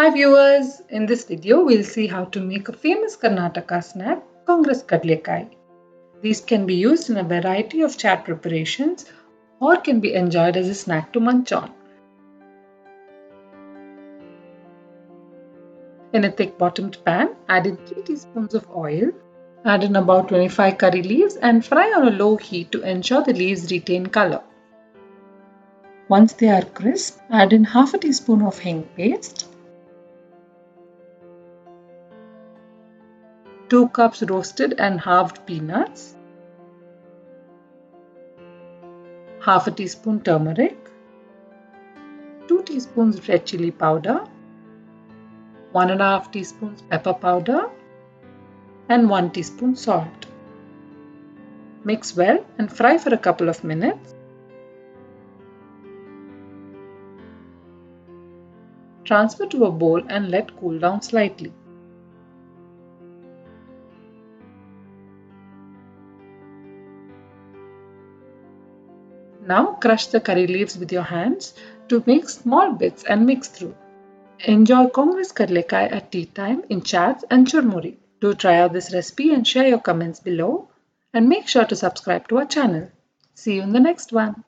Hi viewers, in this video we'll see how to make a famous Karnataka snack, Congress Kadlekai. These can be used in a variety of chat preparations or can be enjoyed as a snack to munch on. In a thick bottomed pan, add in 3 teaspoons of oil, add in about 25 curry leaves and fry on a low heat to ensure the leaves retain color. Once they are crisp, add in half a teaspoon of hing paste, 2 cups roasted and halved peanuts, half a teaspoon turmeric, 2 teaspoons red chilli powder, 1.5 teaspoons pepper powder and 1 teaspoon salt. Mix well and fry for a couple of minutes. Transfer to a bowl and let cool down slightly. Now crush the curry leaves with your hands to make small bits and mix through. Enjoy Congress Kadlekai at tea time in chats and churmuri. Do try out this recipe and share your comments below. And make sure to subscribe to our channel. See you in the next one.